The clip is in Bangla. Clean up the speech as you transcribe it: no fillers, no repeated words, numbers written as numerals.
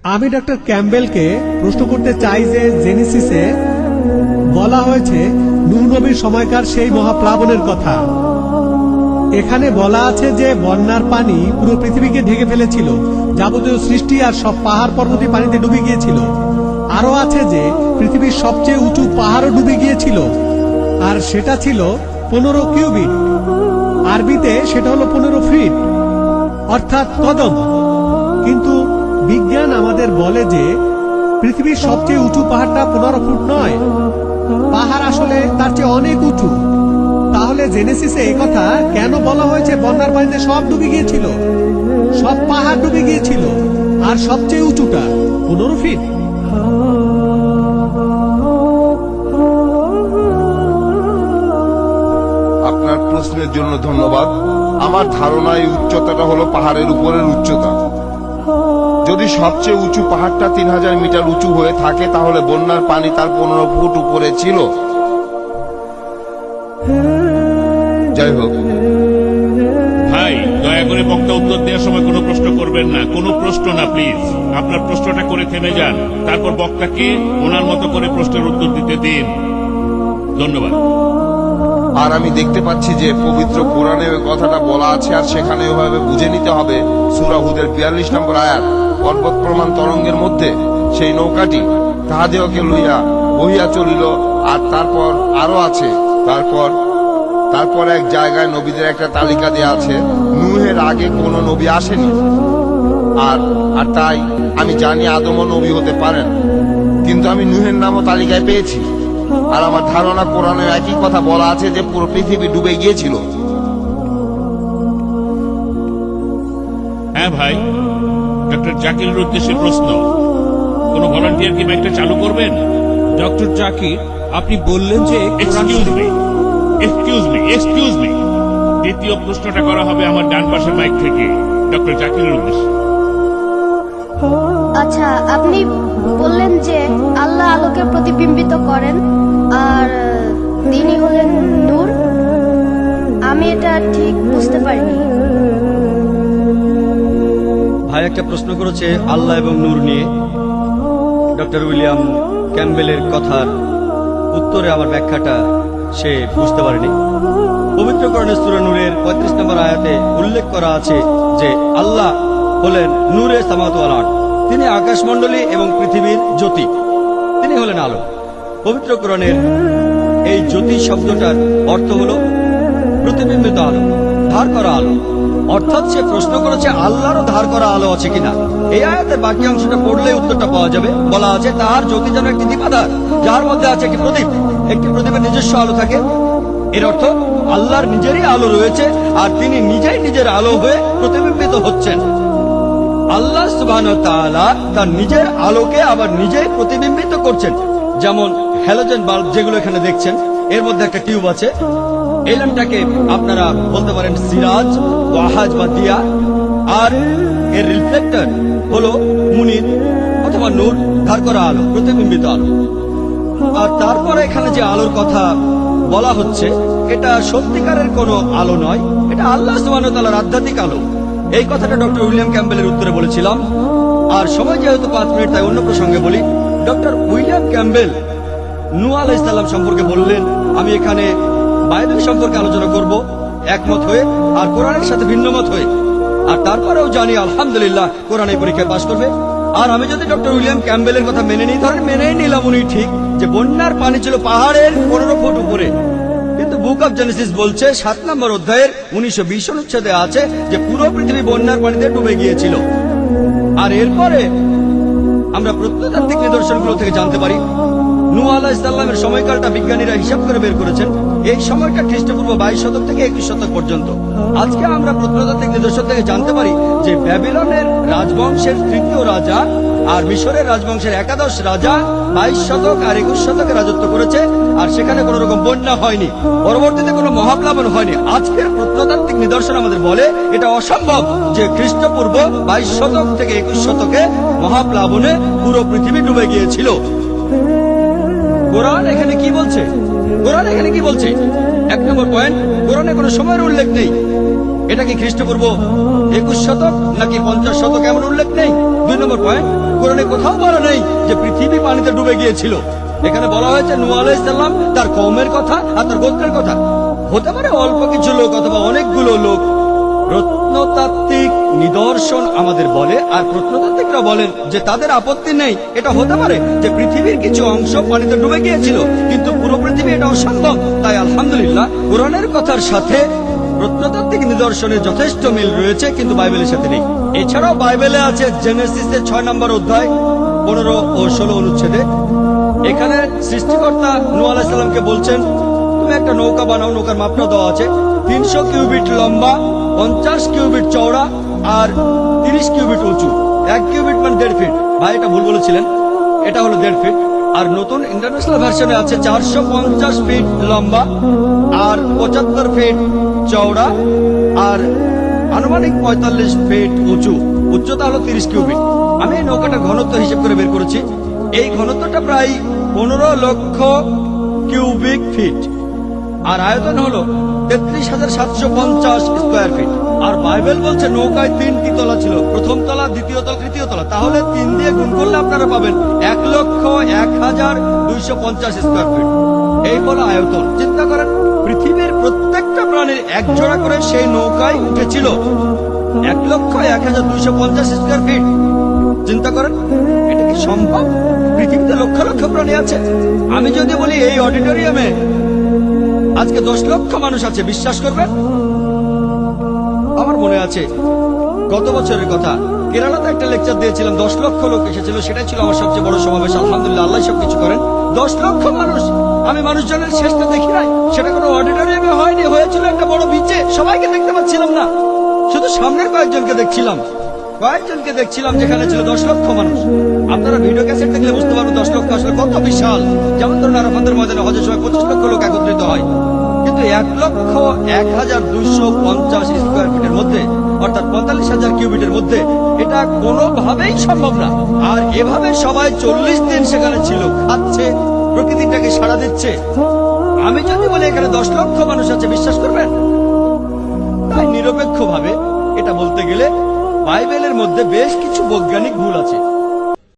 আমি ডক্টর ক্যাম্বেলকে প্রশ্ন করতে চাই যে জেনেসিসে বলা হয়েছে নূহ নবীর সময়কার সেই মহাপ্লাবনের কথা। এখানে বলা আছে যে বন্যার পানি পুরো পৃথিবীকে ঢেকে ফেলেছিল, যাবতীয় সৃষ্টি আর সব পাহাড় পর্বতই পানিতে ডুবে গিয়েছিল। আরো আছে যে পৃথিবীর সবচেয়ে উঁচু পাহাড়ও ডুবে গিয়েছিল, আর সেটা ছিল 15 কিউবিট। আরবিতে সেটা হলো 15 ফিট, অর্থাৎ কদম। কিন্তু বিজ্ঞান আমাদের বলে যে পৃথিবীর সবচেয়ে উঁচু পাহাড়টা 15 ফুট নয়, পাহাড় আসলে তার চেয়ে অনেক উঁচু। তাহলে জেনেসিসে এই কথা কেন বলা হয়েছে বন্যার পানিতে সব ডুবে গিয়েছিল, সব পাহাড় ডুবে গিয়েছিল, আর সবচেয়ে উঁচুটা 15 ফিট? আপনার প্রশ্নের জন্য ধন্যবাদ। আমার ধারণা এই উচ্চতাটা হলো পাহাড়ের উপরের উচ্চতা। যদি সবচেয়ে উঁচু পাহাড়টা 3000 মিটার উঁচু হয়ে থাকে, তাহলে বন্যার পানি তার 15 ফুট উপরে ছিল। যাই হোক, ভাই দয়া করে বক্তা উত্তর দেওয়ার সময় কোনো প্রশ্ন করবেন না, কোনো প্রশ্ন না প্লিজ। আপনার প্রশ্নটা করে থেমে যান, তারপর বক্তাকে ওনার মতো করে প্রশ্নের উত্তর দিতে দিন। ধন্যবাদ। আর আমি দেখতে পাচ্ছি যে পবিত্র কোরআনে ওই কথাটা বলা আছে, আর সেখানে ওইভাবে বুঝে নিতে হবে। সূরা হুদের 42 নম্বর আয়াত, পর্বত প্রমাণ তরঙ্গের মধ্যে সেই নৌকাটি তাহাদেহকে লইয়া বহিয়া চলিল। আর তারপর আরো আছে, তারপর এক জায়গায় নবীদের একটা তালিকা দেয়া আছে। নূহের আগে কোনো নবী আসেনি, আর তাই আমি জানি আদমও নবী হতে পারেন, কিন্তু আমি নূহের নামও তালিকায় পেয়েছি। আর আমার ধারণা কোরআনে একই কথা বলা আছে যে পুরো পৃথিবী ডুবে গিয়েছিল। হ্যাঁ ভাই, ডক্টর জাকিরের উদ্দেশ্যে প্রশ্ন। কোন ভলান্টিয়ার কি মাইকটা চালু করবেন? ডক্টর জাকির, আপনি বললেন যে এক্সকিউজ মি। দ্বিতীয় প্রশ্নটা করা হবে আমার ডান পাশের মাইক থেকে, ডক্টর জাকিরের উদ্দেশ্যে। আচ্ছা, আপনি বললেন যে আল্লাহ আলোকে প্রতিবিম্বিত করেন আর তিনি হলেন নূর। আমি এটা ঠিক বুঝতে পারিনি। ভাই একটা প্রশ্ন করেছে আল্লাহ এবং নূর নিয়ে। ডক্টর উইলিয়াম ক্যাম্বেলের কথার উত্তরে আমার ব্যাখ্যাটা সে বুঝতে পারেনি। পবিত্র কোরআনে সূরা নূরের 35 নম্বর আয়াতে উল্লেখ করা আছে যে আল্লাহ হলেন নূরে সামাওয়াত ওয়াল আরদ। তিনি আকাশমণ্ডলী এবং পৃথিবীর জ্যোতি, তিনি হলেন আলো। পবিত্র কোরআনের এই জ্যোতি শব্দটার অর্থ হলো প্রতিবিম্বিত আলো, ধার করা আলো। অর্থাৎ সে প্রশ্ন করেছে আল্লাহরও ধার করা আলো আছে কিনা। এই আয়াতের বাকি অংশটা পড়লে উত্তরটা পাওয়া যাবে। বলা আছে তার জ্যোতি যেন একটি দীপাধার, যার মধ্যে আছে একটি প্রদীপ। একটি প্রদীপের নিজস্ব আলো থাকে, এর অর্থ আল্লাহর নিজেরই আলো রয়েছে, আর তিনি নিজেই নিজের আলো হয়ে প্রতিবিম্বিত হচ্ছেন। আল্লাহ সুবহানাহু ওয়া তাআলা তার নিজের আলোকে আবার নিজেই প্রতিবিম্বিত করছেন। যেমন হ্যালোজেন বাল্ব যেগুলো এখানে দেখছেন, এর মধ্যে একটা টিউব আছে। এই ল্যাম্পটাকে আপনারা বলতে পারেন সিরাজ, ওয়াহাজ বা দিয়া, আর এর রিফ্লেক্টর হলো মুনির অথবা নূর, ধার করা আলো, প্রতিবিম্বিত আলো। আর তারপরে এখানে যে আলোর কথা বলা হচ্ছে, এটা সত্যিকারের কোনো আলো নয়, এটা আল্লাহ সুবহানাহু ওয়া তাআলার আধ্যাত্মিক আলো। এই কথাটা ডক্টর উইলিয়াম ক্যাম্বেলের উত্তরে বলেছিলাম। আর সময় যেহেতু 5 মিনিট, তাই অন্য প্রসঙ্গে বলি। ডক্টর উইলিয়াম ক্যাম্বেল নূহ আলাইহিস সালাম সম্পর্কে বললেন, আমি এখানে বাইবেল সম্পর্কে আলোচনা করব একমত হয়ে আর কোরআনের সাথে ভিন্নমত হয়ে। আর তারপরেও জানি আলহামদুলিল্লাহ কোরআন এই পরীক্ষায় পাশ করবে। আর আমি যদি ডক্টর উইলিয়াম ক্যাম্বেলের কথা মেনে নিই, ধরেন মেনেই নিলাম উনি ঠিক যে বন্যার পানি ছিল পাহাড়ের 15 ফুট উপরে, কিন্তু বুক অব জেনেসিস বলছে 7 নম্বর অধ্যায়ের 1920 অনুচ্ছেদে আছে যে পুরো পৃথিবী বন্যার পানিতে ডুবে গিয়েছিল। আর এরপরে আমরা প্রত্নতাত্ত্বিক নিদর্শনগুলো থেকে জানতে পারি নূহ আলাইহিস সালামের সময়কালটা বিজ্ঞানীরা হিসাব করে বের করেছেন। এই সময়টা খ্রিস্টপূর্ব 22 শতক থেকে 21 শতক পর্যন্ত। আজকে আমরা প্রত্নতাত্ত্বিক নিদর্শন থেকে জানতে পারি যে ব্যাবিলনের রাজবংশের 3য় রাজা আর মিশরের রাজবংশের 11 রাজা 22 শতক আর 21 শতকে রাজত্ব করেছে, আর সেখানে কোন রকম বন্যা হয়নি, পরবর্তীতে কোনো মহাপ্লাবন হয়নি। আজকের প্রত্নতাত্ত্বিক নিদর্শন আমাদের বলে এটা অসম্ভব যে খ্রিস্টপূর্ব 22 শতক থেকে 21 শতকে মহাপ্লাবনে পুরো পৃথিবী ডুবে গিয়েছিল। কোরআন এখানে কি বলছে? 1 নম্বর পয়েন্ট, কোরআনে কোনো সময়ের উল্লেখ নেই। এটা কি খ্রিস্টপূর্ব 21 শতক নাকি 50 শতক এমন উল্লেখ নেই। 2 নম্বর পয়েন্ট, কোরআনে কোথাও বলা নেই যে পৃথিবী পানিতে ডুবে গিয়েছিল। এখানে বলা হয়েছে নূহ আলাইহিস সালাম, তার কওমের কথা আর তার গোত্রের কথা। হতে পারে অল্প কিছু লোক অথবা অনেকগুলো লোক। প্রত্নতাত্ত্বিক নিদর্শন আমাদের বলে, আর প্রত্নতাত্ত্বিকরা বলেন যে তাদের আপত্তি নেই, এটা হতে পারে যে পৃথিবীর কিছু অংশ পানিতে ডুবে গিয়েছিল, কিন্তু পুরো পৃথিবী এটা অসম্ভব। তাই আলহামদুলিল্লাহ কোরআনের কথার সাথে প্রত্নতাত্ত্বিক নিদর্শনের যথেষ্ট মিল রয়েছে, কিন্তু বাইবেলের সাথে নেই। এছাড়াও বাইবেলে আছে জেনেসিসের 6 নম্বর অধ্যায় 15 ও 16 অনুচ্ছেদে। এখানে সৃষ্টিকর্তা নূহ আলাইহিস সালামকে বলছেন, তুমি একটা নৌকা বানাও। নৌকার মাপটা দেওয়া আছে 300 কিউবিট লম্বা, 50 কিউবিট চওড়া আর 30 কিউবিট উঁচু। 1 কিউবিট মানে 1.5 ফিট। ভাই এটা ভুল বলেছিলেন, এটা হলো 1.5 ফিট। আর নতুন ইন্টারন্যাশনাল ভার্সনে আছে 450 ফিট লম্বা আর 75 ফিট চওড়া আর আনুমানিক 45 ফিট উঁচু। উচ্চতা হলো 30 কিউবিট। আমি এই নৌকাটার ঘনত্ব হিসেব করে বের করেছি। এই ঘনত্বটা প্রায় 15 লক্ষ কিউবিক ফিট আর আয়তন হলো 33,750 স্কোয়ার ফিট। আর বাইবেল বলছে নৌকায় 3টি তলা ছিল, প্রথম তলা, দ্বিতীয় তলা, তৃতীয় তলা। তাহলে 3 দিয়ে গুণ করলে আপনারা পাবেন 1,01,250 স্কোয়ার ফিট। এই হলো আয়তন। চিন্তা করেন, পৃথিবীর প্রত্যেকটা প্রাণীর এক জোড়া করে সেই নৌকায় উঠেছিল। 1,01,250 স্কোয়ার ফিট। চিন্তা করেন, এটা কি সম্ভব? পৃথিবীতে লক্ষ লক্ষ প্রাণী আছে। আমি যদি বলি এই অডিটোরিয়ামে আজকে 10 লক্ষ মানুষ আছে, বিশ্বাস করবেন? আমার মনে আছে গত বছরের কথা, কেরালাতে একটা লেকচার দিয়েছিলাম, 10 লক্ষ লোক এসেছিল। সেটাই ছিল আমার সবচেয়ে বড় সমাবেশ। আলহামদুলিল্লাহ, আল্লাহ সবকিছু করেন। 10 লক্ষ মানুষ। আমি মানুষজনের শেষটা দেখি নাই। সেটা কোনো অডিটোরিয়ামে হয়নি, হয়েছিল একটা বড় বিচে। সবাইকে দেখতে পাচ্ছিলাম না, শুধু সামনের কয়েকজনকে দেখছিলাম। যেখানে ছিল 10 লক্ষ মানুষ। আপনারা ভিডিও ক্যাসেট দেখলে বুঝতে পারবেন 10 লক্ষ আসলে কত বিশাল। যেমন ধরুন আরাফাতের ময়দানে হজের সময় 25 লক্ষ লোক একত্রিত হয়, কিন্তু 1,01,250 স্কোয়ার ফিটের মধ্যে, অর্থাৎ 45,000 কিউবিটের মধ্যে এটা কোনোভাবেই সম্ভব না। আর এভাবে সবাই 40 দিন সেখানে ছিল, খাচ্ছে, প্রকৃতিটাকে সাড়া দিচ্ছে। আমি যদি বলি এখানে 10 লক্ষ মানুষ আছে, বিশ্বাস করবেন? তাই নিরপেক্ষভাবে এটা বলতে গেলে বাইবেলের মধ্যে বেশ কিছু বৈজ্ঞানিক ভুল আছে।